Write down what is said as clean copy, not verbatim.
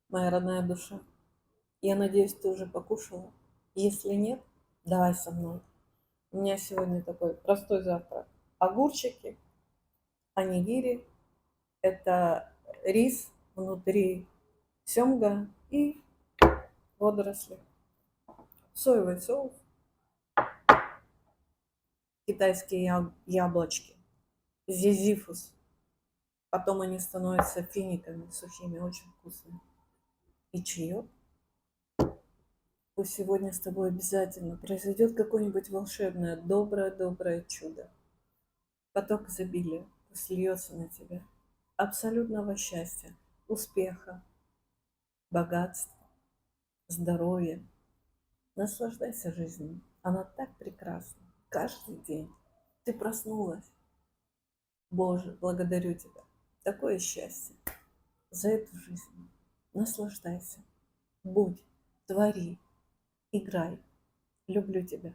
моя родная душа. Я надеюсь, ты уже покушала. Если нет, давай со мной. У меня сегодня такой простой завтрак. Огурчики, онигири, это рис, внутри семга и водоросли. Соевый соус, китайские яблочки, зизифус. Потом они становятся финиками сухими, очень вкусными. И чаек. Пусть сегодня с тобой обязательно произойдет какое-нибудь волшебное, доброе чудо. Поток изобилия пусть льется на тебя. Абсолютного счастья, успеха, богатства, здоровья. Наслаждайся жизнью. Она так прекрасна. Каждый день ты проснулась. Боже, благодарю тебя. Такое счастье за эту жизнь. Наслаждайся. Будь, твори, играй. Люблю тебя.